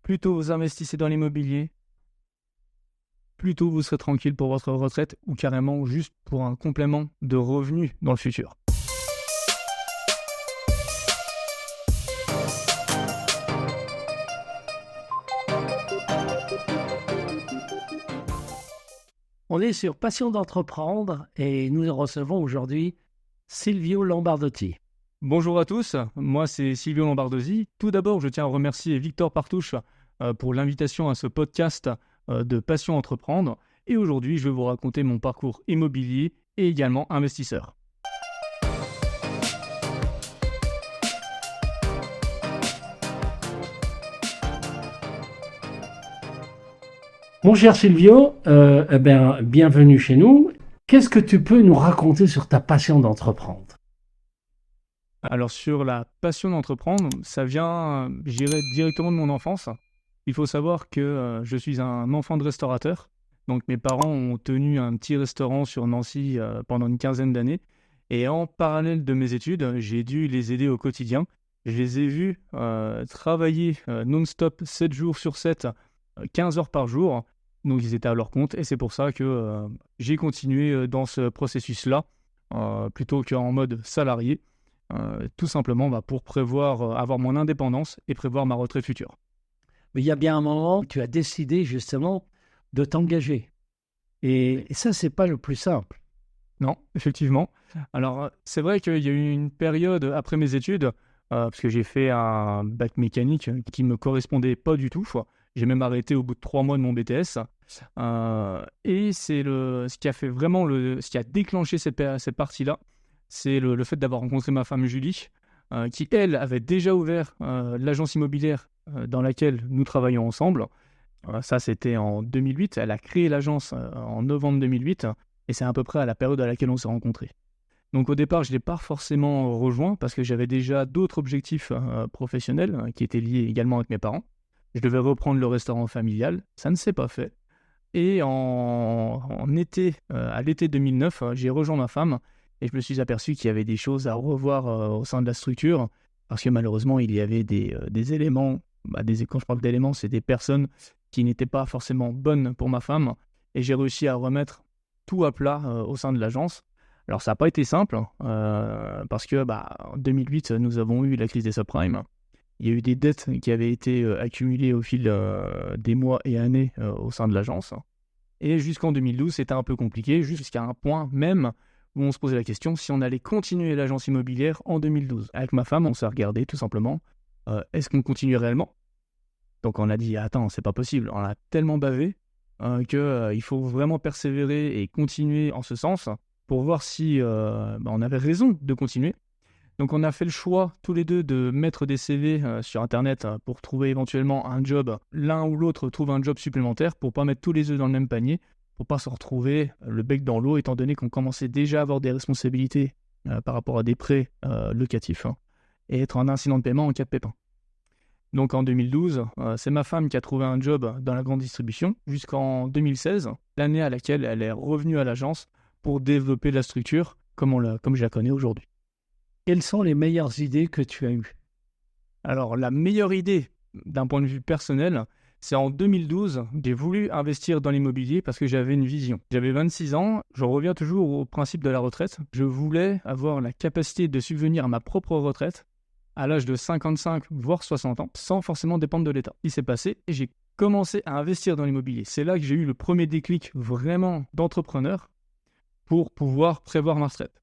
Plus tôt vous investissez dans l'immobilier, plus tôt vous serez tranquille pour votre retraite ou carrément juste pour un complément de revenus dans le futur. On est sur Passion d'entreprendre et nous recevons aujourd'hui Silvio Lombardotti. Bonjour à tous, moi c'est Silvio Lombardosi. Tout d'abord, je tiens à remercier Victor Partouche pour l'invitation à ce podcast de Passion Entreprendre. Et aujourd'hui, je vais vous raconter mon parcours immobilier et également investisseur. Mon cher Silvio, bienvenue chez nous. Qu'est-ce que tu peux nous raconter sur ta passion d'entreprendre ? Alors sur la passion d'entreprendre, ça vient, je dirais, directement de mon enfance. Il faut savoir que je suis un enfant de restaurateur. Donc mes parents ont tenu un petit restaurant sur Nancy pendant une quinzaine d'années. Et en parallèle de mes études, j'ai dû les aider au quotidien. Je les ai vus travailler non-stop 7 jours sur 7, 15 heures par jour. Donc ils étaient à leur compte et c'est pour ça que j'ai continué dans ce processus-là plutôt qu'en mode salarié. Tout simplement pour prévoir, avoir mon indépendance et prévoir ma retraite future. Mais il y a bien un moment où tu as décidé justement de t'engager. Et ça, c'est pas le plus simple. Non, effectivement. Alors, c'est vrai qu'il y a eu une période après mes études, parce que j'ai fait un bac mécanique qui ne me correspondait pas du tout. J'ai même arrêté au bout de 3 mois de mon BTS. Et c'est ce qui a fait vraiment ce qui a déclenché cette partie-là, c'est le fait d'avoir rencontré ma femme Julie, qui, elle, avait déjà ouvert l'agence immobilière dans laquelle nous travaillons ensemble. Ça, c'était en 2008. Elle a créé l'agence en novembre 2008, et c'est à peu près à la période à laquelle on s'est rencontrés. Donc au départ, je ne l'ai pas forcément rejoint parce que j'avais déjà d'autres objectifs professionnels qui étaient liés également avec mes parents. Je devais reprendre le restaurant familial, ça ne s'est pas fait. Et en été, à l'été 2009, j'ai rejoint ma femme et je me suis aperçu qu'il y avait des choses à revoir au sein de la structure parce que malheureusement, il y avait des éléments, quand je parle d'éléments, c'est des personnes qui n'étaient pas forcément bonnes pour ma femme et j'ai réussi à remettre tout à plat au sein de l'agence. Alors ça n'a pas été simple parce que en 2008, nous avons eu la crise des subprimes. Il y a eu des dettes qui avaient été accumulées au fil des mois et années au sein de l'agence. Et jusqu'en 2012, c'était un peu compliqué, jusqu'à un point même où on se posait la question si on allait continuer l'agence immobilière en 2012. Avec ma femme, on s'est regardé tout simplement, est-ce qu'on continue réellement ? Donc on a dit, attends, c'est pas possible, on a tellement bavé qu'il faut vraiment persévérer et continuer en ce sens pour voir si on avait raison de continuer. Donc on a fait le choix tous les deux de mettre des CV sur Internet pour trouver éventuellement un job. L'un ou l'autre trouve un job supplémentaire pour pas mettre tous les œufs dans le même panier, pour pas se retrouver le bec dans l'eau, étant donné qu'on commençait déjà à avoir des responsabilités par rapport à des prêts locatifs et être en incident de paiement en cas de pépin. Donc en 2012, c'est ma femme qui a trouvé un job dans la grande distribution jusqu'en 2016, l'année à laquelle elle est revenue à l'agence pour développer la structure comme je la connais aujourd'hui. Quelles sont les meilleures idées que tu as eues ? Alors, la meilleure idée, d'un point de vue personnel, c'est en 2012, j'ai voulu investir dans l'immobilier parce que j'avais une vision. J'avais 26 ans, je reviens toujours au principe de la retraite. Je voulais avoir la capacité de subvenir à ma propre retraite à l'âge de 55, voire 60 ans, sans forcément dépendre de l'État. Ce qui s'est passé, et j'ai commencé à investir dans l'immobilier. C'est là que j'ai eu le premier déclic vraiment d'entrepreneur pour pouvoir prévoir ma retraite.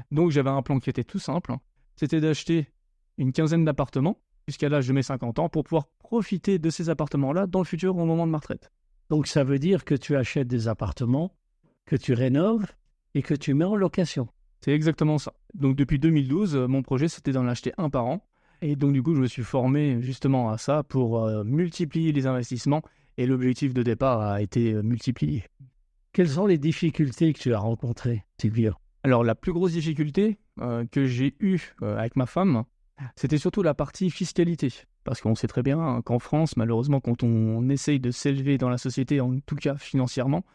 Donc j'avais un plan qui était tout simple, c'était d'acheter une quinzaine d'appartements jusqu'à l'âge de mes 50 ans pour pouvoir profiter de ces appartements-là dans le futur au moment de ma retraite. Donc ça veut dire que tu achètes des appartements, que tu rénoves et que tu mets en location. C'est exactement ça. Donc depuis 2012, mon projet c'était d'en acheter un par an. Et donc du coup je me suis formé justement à ça pour multiplier les investissements et l'objectif de départ a été multiplié. Quelles sont les difficultés que tu as rencontrées, Silvio ? Alors la plus grosse difficulté que j'ai eue avec ma femme, c'était surtout la partie fiscalité. Parce qu'on sait très bien qu'en France, malheureusement, quand on essaye de s'élever dans la société, en tout cas financièrement,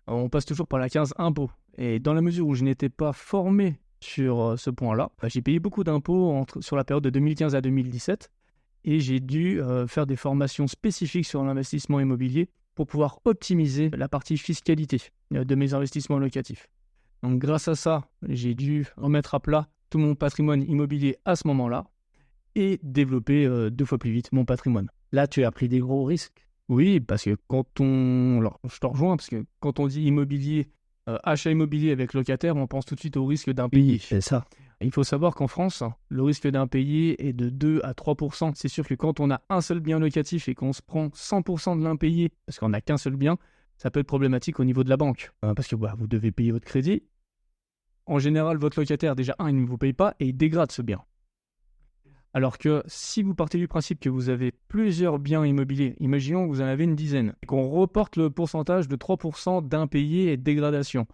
on passe toujours par la case impôts. Et dans la mesure où je n'étais pas formé sur ce point-là, j'ai payé beaucoup d'impôts sur la période de 2015 à 2017. et j'ai dû faire des formations spécifiques sur l'investissement immobilier pour pouvoir optimiser la partie fiscalité de mes investissements locatifs. Donc grâce à ça, j'ai dû remettre à plat tout mon patrimoine immobilier à ce moment-là et développer 2 fois plus vite mon patrimoine. Là, tu as pris des gros risques. Oui, parce que alors, je te rejoins, parce que quand on dit immobilier, achat immobilier avec locataire, on pense tout de suite au risque d'impayé. C'est ça. Il faut savoir qu'en France, le risque d'impayé est de 2 à 3%. C'est sûr que quand on a un seul bien locatif et qu'on se prend 100% de l'impayé, parce qu'on n'a qu'un seul bien, ça peut être problématique au niveau de la banque. Parce que vous devez payer votre crédit. En général, votre locataire, déjà, il ne vous paye pas et il dégrade ce bien. Alors que si vous partez du principe que vous avez plusieurs biens immobiliers, imaginons que vous en avez une dizaine, et qu'on reporte le pourcentage de 3% d'impayés et de dégradation,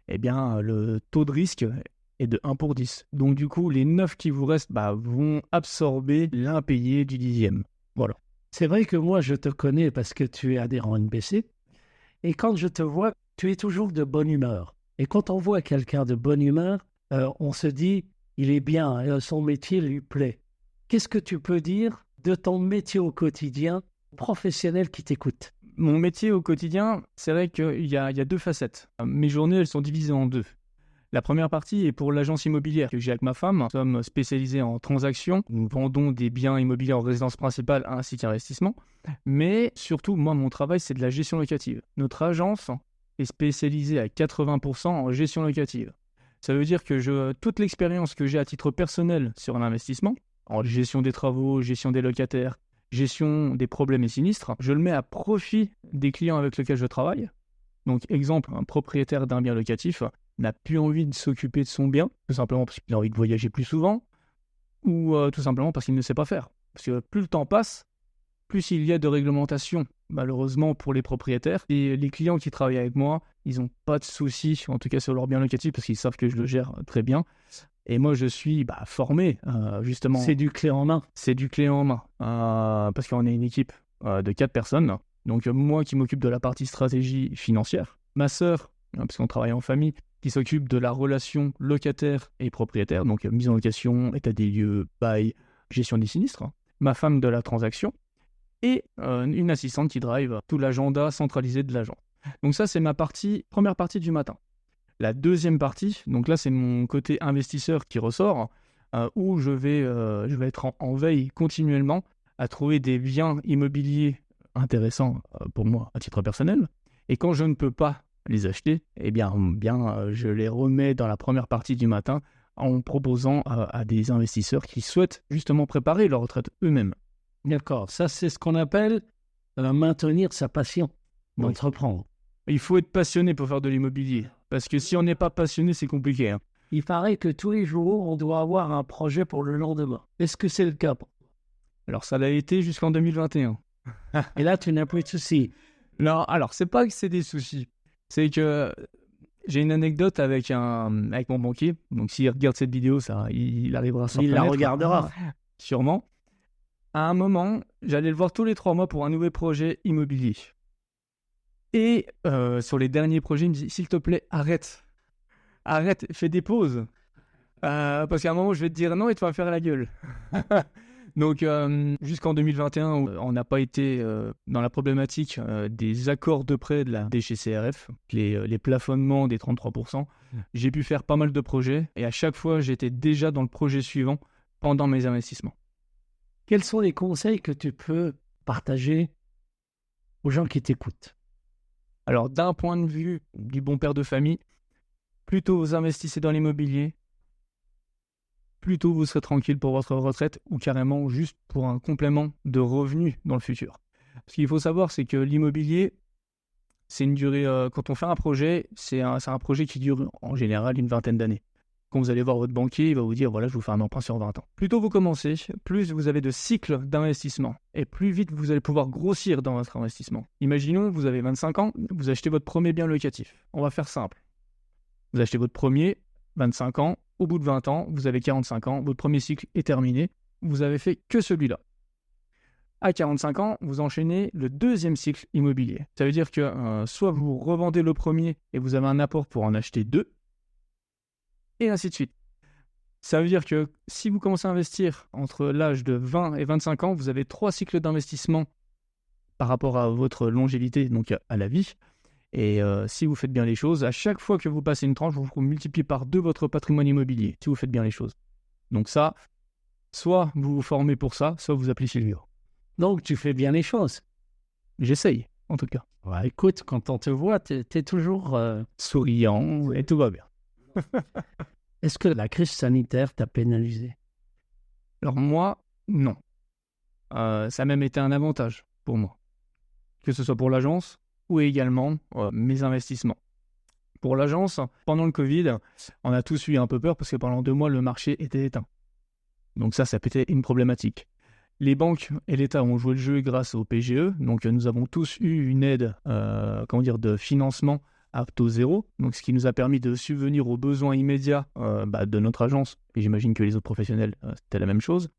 eh bien, le taux de risque est de 1 pour 10. Donc du coup, les 9 qui vous restent vont absorber l'impayé du 10e. Voilà. C'est vrai que moi, je te connais parce que tu es adhérent NBC. Et quand je te vois, tu es toujours de bonne humeur. Et quand on voit quelqu'un de bonne humeur, on se dit, il est bien, son métier lui plaît. Qu'est-ce que tu peux dire de ton métier au quotidien, professionnel qui t'écoute? Mon métier au quotidien, c'est vrai qu'il y a 2 facettes. Mes journées, elles sont divisées en 2. La première partie est pour l'agence immobilière que j'ai avec ma femme. Nous sommes spécialisés en transactions. Nous vendons des biens immobiliers en résidence principale ainsi qu'investissement. Mais surtout, moi, mon travail, c'est de la gestion locative. Notre agence est spécialisée à 80% en gestion locative. Ça veut dire que toute l'expérience que j'ai à titre personnel sur l'investissement, en gestion des travaux, gestion des locataires, gestion des problèmes et sinistres, je le mets à profit des clients avec lesquels je travaille. Donc, exemple, un propriétaire d'un bien locatif n'a plus envie de s'occuper de son bien, tout simplement parce qu'il a envie de voyager plus souvent, ou tout simplement parce qu'il ne sait pas faire. Parce que plus le temps passe, plus il y a de réglementation, malheureusement pour les propriétaires. Et les clients qui travaillent avec moi, ils n'ont pas de soucis, en tout cas sur leur bien locatif, parce qu'ils savent que je le gère très bien. Et moi, je suis formé, justement. C'est du clé en main. C'est du clé en main, parce qu'on est une équipe de 4 personnes. Donc, moi qui m'occupe de la partie stratégie financière, ma sœur, parce qu'on travaille en famille, qui s'occupe de la relation locataire et propriétaire, donc mise en location, état des lieux, bail, gestion des sinistres, ma femme de la transaction, et une assistante qui drive tout l'agenda centralisé de l'agent. Donc ça, c'est ma première partie du matin. La deuxième partie, donc là, c'est mon côté investisseur qui ressort, où je vais être en veille continuellement à trouver des biens immobiliers intéressants pour moi à titre personnel. Et quand je ne peux pas les acheter, eh bien, je les remets dans la première partie du matin en proposant à des investisseurs qui souhaitent justement préparer leur retraite eux-mêmes. D'accord, ça c'est ce qu'on appelle maintenir sa passion d'entreprendre. Il faut être passionné pour faire de l'immobilier, parce que si on n'est pas passionné, c'est compliqué. Il paraît que tous les jours, on doit avoir un projet pour le lendemain. Est-ce que c'est le cas? Alors ça l'a été jusqu'en 2021. Et là, tu n'as plus de soucis? Non, alors c'est pas que c'est des soucis. C'est que j'ai une anecdote avec mon banquier. Donc s'il regarde cette vidéo, il arrivera à s'en Il la reconnaître. regardera. Sûrement. À un moment, j'allais le voir tous les 3 mois pour un nouvel projet immobilier. Et sur les derniers projets, il me dit, s'il te plaît, arrête, fais des pauses. Parce qu'à un moment, je vais te dire non et tu vas me faire la gueule. Donc, jusqu'en 2021, on n'a pas été dans la problématique des accords de prêt de la DGCCRF, les plafonnements des 33%. J'ai pu faire pas mal de projets et à chaque fois, j'étais déjà dans le projet suivant pendant mes investissements. Quels sont les conseils que tu peux partager aux gens qui t'écoutent? Alors, d'un point de vue du bon père de famille, plutôt vous investissez dans l'immobilier, plutôt vous serez tranquille pour votre retraite ou carrément juste pour un complément de revenus dans le futur. Ce qu'il faut savoir, c'est que l'immobilier, c'est une durée, quand on fait un projet, c'est un projet qui dure en général une vingtaine d'années. Quand vous allez voir votre banquier, il va vous dire, voilà, je vous fais un emprunt sur 20 ans. Plus tôt vous commencez, plus vous avez de cycles d'investissement et plus vite vous allez pouvoir grossir dans votre investissement. Imaginons, vous avez 25 ans, vous achetez votre premier bien locatif. On va faire simple. Vous achetez votre premier, 25 ans, au bout de 20 ans, vous avez 45 ans, votre premier cycle est terminé, vous avez fait que celui-là. À 45 ans, vous enchaînez le deuxième cycle immobilier. Ça veut dire que soit vous revendez le premier et vous avez un apport pour en acheter 2, et ainsi de suite. Ça veut dire que si vous commencez à investir entre l'âge de 20 et 25 ans, vous avez 3 cycles d'investissement par rapport à votre longévité, donc à la vie. Et si vous faites bien les choses, à chaque fois que vous passez une tranche, vous multipliez par 2 votre patrimoine immobilier, si vous faites bien les choses. Donc ça, soit vous vous formez pour ça, soit vous appelez Silvio. Donc, tu fais bien les choses. J'essaye, en tout cas. Ouais, écoute, quand on te voit, tu es toujours... Souriant, et tout va bien. Est-ce que la crise sanitaire t'a pénalisé? Alors moi, non. Ça a même été un avantage pour moi. Que ce soit pour l'agence ou également mes investissements. Pour l'agence, pendant le Covid, on a tous eu un peu peur parce que pendant 2 mois, le marché était éteint. Donc ça peut être une problématique. Les banques et l'État ont joué le jeu grâce au PGE. Donc nous avons tous eu une aide de financement à taux zéro. Donc ce qui nous a permis de subvenir aux besoins immédiats de notre agence. Et j'imagine que les autres professionnels, c'était la même chose.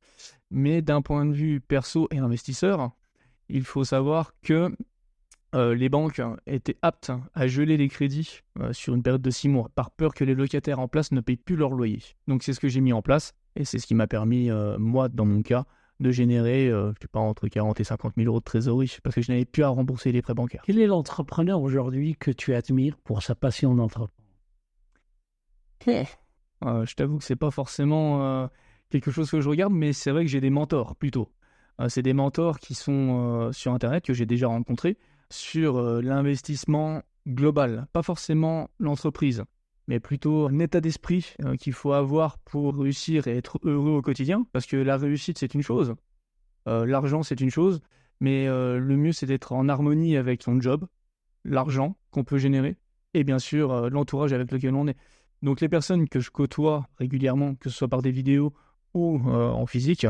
Mais d'un point de vue perso et investisseur, il faut savoir que les banques étaient aptes à geler les crédits sur une période de 6 mois, par peur que les locataires en place ne payent plus leur loyer. Donc c'est ce que j'ai mis en place, et c'est ce qui m'a permis, moi, dans mon cas, de générer, entre 40 et 50 000 euros de trésorerie, parce que je n'avais plus à rembourser les prêts bancaires. Quel est l'entrepreneur aujourd'hui que tu admires pour sa passion d'entreprendre? Je t'avoue que c'est pas forcément quelque chose que je regarde, mais c'est vrai que j'ai des mentors, plutôt. C'est des mentors qui sont sur Internet, que j'ai déjà rencontrés, sur l'investissement global, pas forcément l'entreprise, mais plutôt un état d'esprit qu'il faut avoir pour réussir et être heureux au quotidien, parce que la réussite, c'est une chose, l'argent, c'est une chose, mais le mieux, c'est d'être en harmonie avec son job, l'argent qu'on peut générer, et bien sûr, l'entourage avec lequel on est. Donc les personnes que je côtoie régulièrement, que ce soit par des vidéos ou en physique,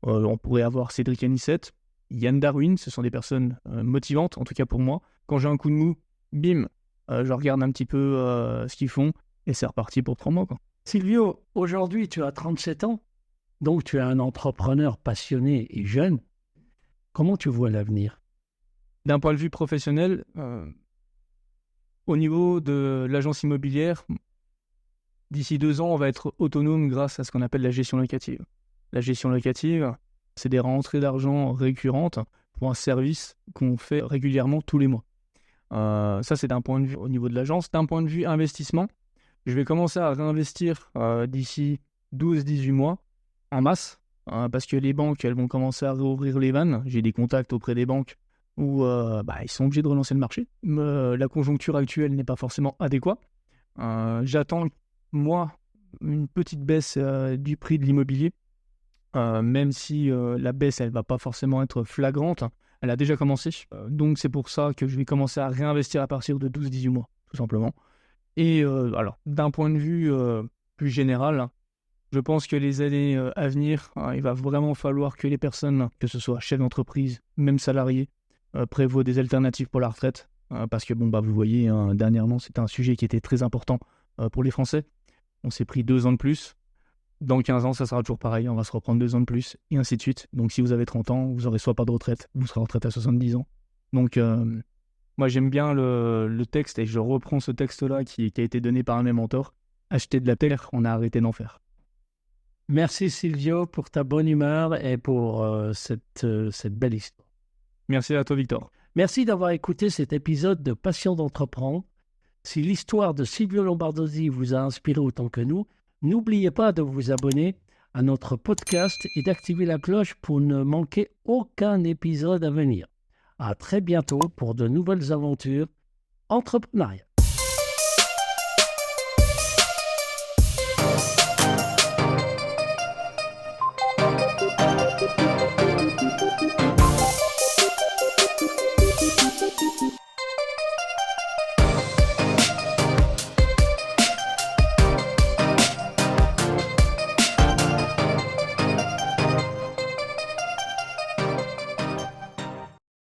on pourrait avoir Cédric Anissette, Yann Darwin, ce sont des personnes motivantes, en tout cas pour moi. Quand j'ai un coup de mou, bim, je regarde un petit peu ce qu'ils font et c'est reparti pour 3 mois, quoi. Silvio, aujourd'hui tu as 37 ans, donc tu es un entrepreneur passionné et jeune. Comment tu vois l'avenir? D'un point de vue professionnel, au niveau de l'agence immobilière, d'ici 2 ans, on va être autonome grâce à ce qu'on appelle la gestion locative. La gestion locative, c'est des rentrées d'argent récurrentes pour un service qu'on fait régulièrement tous les mois. Ça, c'est d'un point de vue au niveau de l'agence. D'un point de vue investissement, je vais commencer à réinvestir d'ici 12-18 mois en masse, parce que les banques, elles vont commencer à réouvrir les vannes. J'ai des contacts auprès des banques où ils sont obligés de relancer le marché. La conjoncture actuelle n'est pas forcément adéquate. J'attends, moi, une petite baisse du prix de l'immobilier. Même si la baisse, elle va pas forcément être flagrante, elle a déjà commencé. Donc c'est pour ça que je vais commencer à réinvestir à partir de 12-18 mois, tout simplement. Et alors, d'un point de vue plus général, je pense que les années à venir, il va vraiment falloir que les personnes, que ce soit chefs d'entreprise, même salariés, prévoient des alternatives pour la retraite. Parce que vous voyez, dernièrement, c'était un sujet qui était très important pour les Français. On s'est pris 2 ans de plus. Dans 15 ans, ça sera toujours pareil, on va se reprendre 2 ans de plus, et ainsi de suite. Donc si vous avez 30 ans, vous aurez soit pas de retraite, vous serez en retraite à 70 ans. Donc moi j'aime bien le texte, et je reprends ce texte-là qui a été donné par un de mes mentors. Acheter de la terre, on a arrêté d'en faire. Merci Silvio pour ta bonne humeur et pour cette belle histoire. Merci à toi Victor. Merci d'avoir écouté cet épisode de Passion d'entreprendre. Si l'histoire de Silvio Lombardozzi vous a inspiré autant que nous, n'oubliez pas de vous abonner à notre podcast et d'activer la cloche pour ne manquer aucun épisode à venir. À très bientôt pour de nouvelles aventures entrepreneuriales.